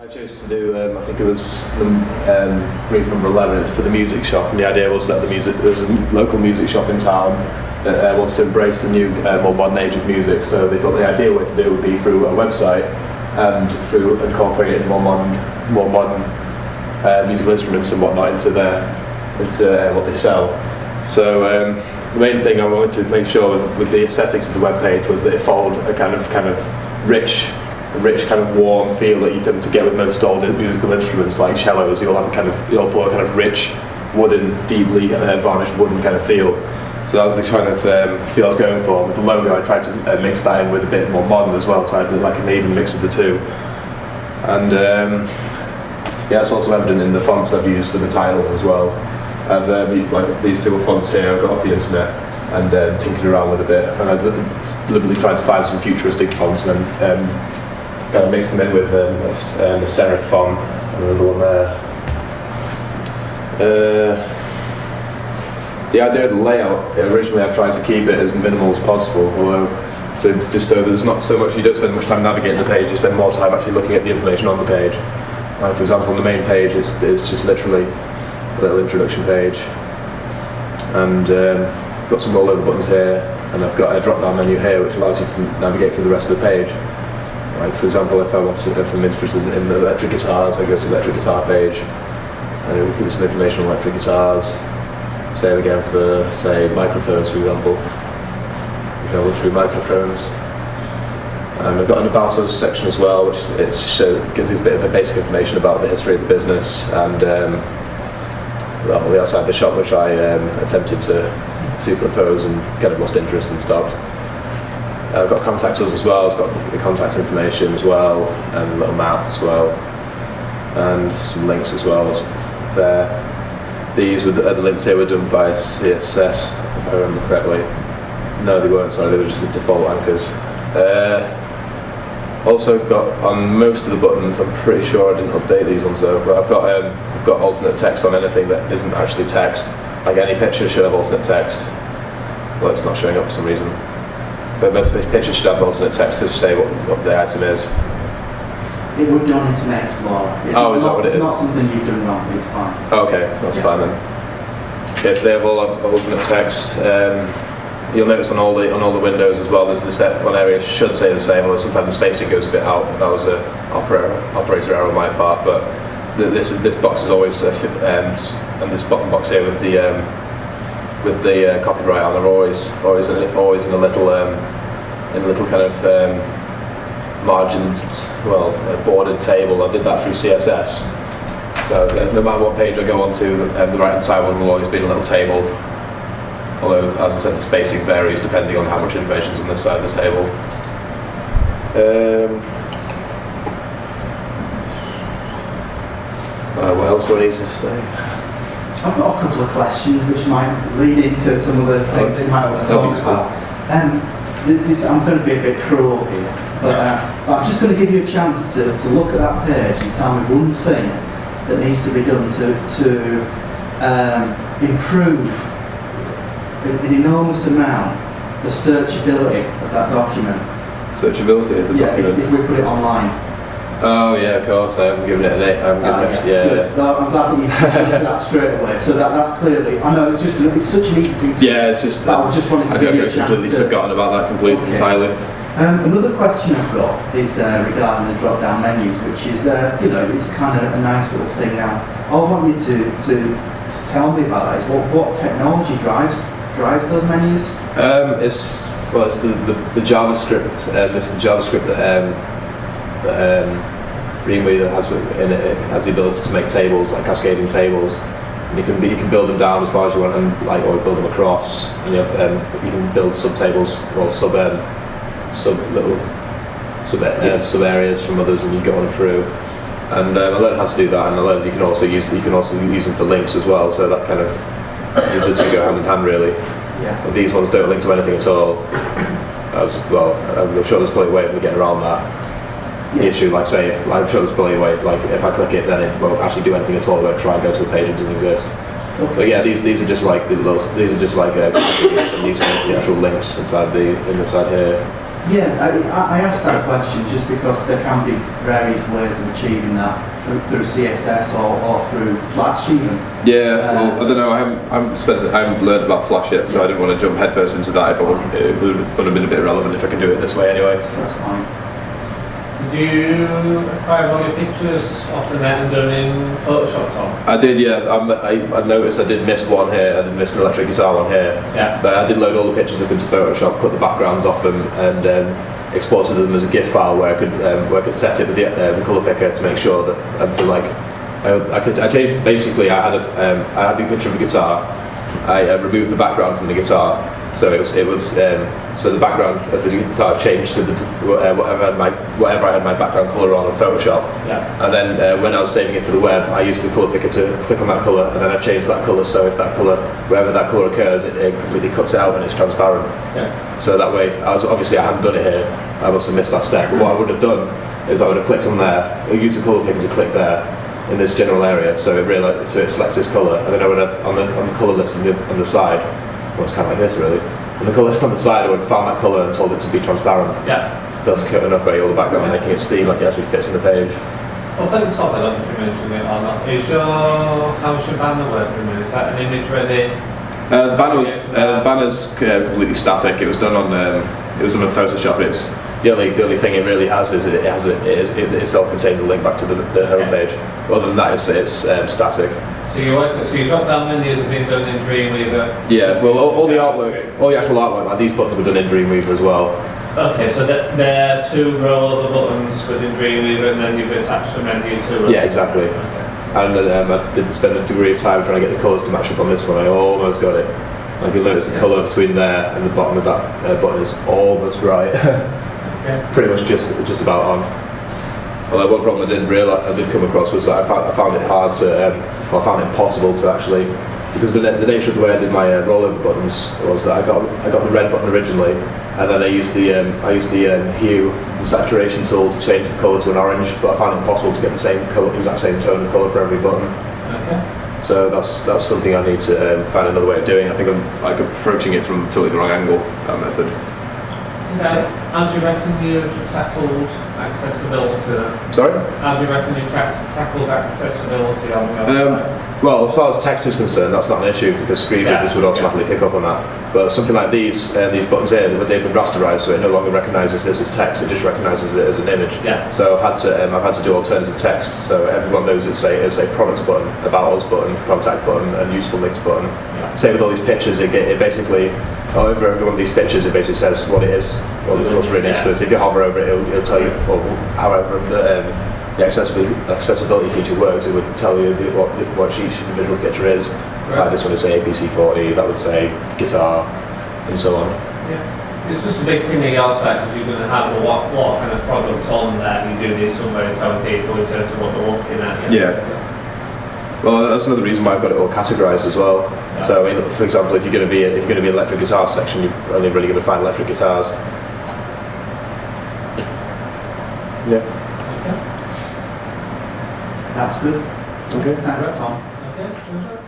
I chose to do, I think it was brief number 11 for the music shop, and the idea was that there's a local music shop in town that wants to embrace the new, more modern age of music, so they thought the ideal way to do it would be through a website and through incorporating more modern musical instruments and whatnot into what they sell. So the main thing I wanted to make sure with the aesthetics of the web page was that it followed a kind of rich kind of warm feel that you tend to get with most old musical instruments like cellos. You'll follow a kind of rich wooden, deeply varnished wooden kind of feel. So that was the kind of feel I was going for. With the logo, I tried to mix that in with a bit more modern as well, so I had like an even mix of the two. And yeah, it's also evident in the fonts I've used for the titles as well. I've like these two fonts here I got off the internet and tinkered around with a bit, and I deliberately tried to find some futuristic fonts and then kind of mix them in with a serif font and another one there. The idea of the layout, originally I tried to keep it as minimal as possible, although so it's just so there's not so much, you don't spend much time navigating the page, you spend more time actually looking at the information on the page. For example, on the main page it's just literally a little introduction page, and got some rollover buttons here, and I've got a drop down menu here which allows you to navigate through the rest of the page. Like for example, if I'm interested in the electric guitars, I go to the electric guitar page, and it will give me some information on electric guitars. Same again for, say, microphones, for example. You can look through microphones. And I've got an About Us section as well, which gives you a bit of a basic information about the history of the business and well, the outside the shop, which I attempted to superimpose and kind of lost interest and stopped. I've got Contact Us as well, it's got the contact information as well, and a little map as well, and some links as well as there. These the links here were done via CSS, if I remember correctly. No, they weren't, sorry, they were just the default anchors. Also got on most of the buttons, I'm pretty sure I didn't update these ones though, but I've got alternate text on anything that isn't actually text. Like any picture should have alternate text. Well, it's not showing up for some reason. But most pictures should have alternate text to say what the item is. It would go on Internet Explorer. Is that what it is? It's not something you've done wrong, it's fine. Oh, okay, that's fine then. Yeah, so they have all alternate text. You'll notice on all the windows as well, there's one area should say the same, although sometimes the spacing goes a bit out. That was an operator error on my part, but this box is always, and this bottom box here with the copyright on, are always in a little kind of margined, bordered table. I did that through CSS. So no matter what page I go onto, the right hand side one will always be in a little table. Although, as I said, the spacing varies depending on how much information is on this side of the table. What else do I need to say? I've got a couple of questions which might lead into some of the things that you might want to talk about. I'm going to be a bit cruel here, but I'm just going to give you a chance to look at that page and tell me one thing that needs to be done to improve an enormous amount the searchability of that document. Searchability of the document? If we put it online. Oh yeah, of course. I haven't given it an 8. I'm glad that you answered that straight away. So that's clearly. I know it's such an easy thing to. Yeah, it's just. I just wanted to give you a chance. I've completely forgotten about that entirely. Another question I've got is regarding the drop-down menus, which is it's kind of a nice little thing. Now, all I want you to tell me about that is what technology drives those menus. It's the JavaScript. It's the JavaScript that Dreamweaver has in it. It has the ability to make tables, like cascading tables, and you can build them down as far as you want, and or build them across. And you can build subtables or sub areas from others, and you go on through. And I learned how to do that, and I learned you can also use them for links as well. So that kind of the two go hand in hand really. Yeah. But these ones don't link to anything at all. As well, I'm sure there's probably a way of getting around that. The issue, like say, I'm sure there's probably a way, like if I click it, then it won't actually do anything at all. It won't try and go to a page that doesn't exist. Okay. But yeah, these are just like and these ones are the actual links inside here. Yeah, I asked that question just because there can be various ways of achieving that through CSS or through Flash even. Yeah, well, I don't know. I haven't learned about Flash yet, so I didn't want to jump headfirst into that. If I wasn't, it would have been a bit irrelevant if I could do it this way anyway. That's fine. Did you acquire all your pictures off the net and done in Photoshop, Tom? I did, yeah. I noticed I did miss one here. I did miss an electric guitar one here. Yeah. But I did load all the pictures up into Photoshop, cut the backgrounds off them, and exported them as a GIF file where I could set it with the color picker to make sure that I changed. Basically, I had the picture of the guitar. I removed the background from the guitar, so so the background of the guitar changed to whatever I had my background color on Photoshop. Yeah. And then when I was saving it for the web, I used the color picker to click on that color, and then I changed that color so if that color, wherever that color occurs, it completely cuts it out and it's transparent. Yeah. So that way, I hadn't done it here. I must have missed that step. But what I would have done is I would have clicked on there, used the color picker to click there in this general area, so it selects this color, and then I would have on the color list on the side. Well, it's kind of like this really. On the color list on the side, I would have found that color and told it to be transparent. Yeah. Thus cutting off all the background, making it seem like it actually fits in the page. Up at the top, I don't know if you mentioned it or not. How's your banner working? Is that an image ready? The banner's completely static. It was done on Photoshop. It's the only thing it really has is it itself contains a link back to the home page. Other than that, it's static. So your drop down menus have been done in Dreamweaver? Yeah, well, all the actual artwork, like these buttons were done in Dreamweaver as well. Okay, so there are 2 row of buttons within Dreamweaver, and then you've attached the menu to it. Yeah, exactly. Okay. And I did spend a degree of time trying to get the colours to match up on this one. I almost got it. Like you'll notice the colour between there and the bottom of that button is almost right. Okay. Pretty much just about on. Although one problem I did come across was that I found it hard to, I found it impossible to actually, because the nature of the way I did my rollover buttons was that I got the red button originally, and then I used the hue and saturation tool to change the colour to an orange, but I found it impossible to get the same colour, exact same tone of colour for every button. Okay. So that's something I need to find another way of doing. I think I'm approaching it from totally the wrong angle, that method. So, how do you reckon you've tackled accessibility? Sorry? How do you reckon you've tackled accessibility on the website? Well, as far as text is concerned, that's not an issue because screen readers would automatically pick up on that. But something like these buttons here, they've been rasterized, so it no longer recognises this as text; it just recognises it as an image. Yeah. So I've had to do alternative text, so everyone knows it's a products button, about us button, contact button, and useful links button. Yeah. Same with all these pictures, it basically over every one of these pictures, it basically says what it is, what's really next to it. So if you hover over it, it'll tell you. Or however, the accessibility feature works, it would tell you what each individual picture is. Right. Like this one would say APC40, that would say guitar, and so on. Yeah. It's just a big thing on your side because you're going to have what kind of products on there. You do this somewhere to tell people in terms of what they're looking at. Yeah. Well, that's another reason why I've got it all categorized as well. Yeah. So, I mean, for example, if you're going to be an electric guitar section, you're only really going to find electric guitars. Yeah. Okay. That's good. Okay. Thanks, Tom. Okay.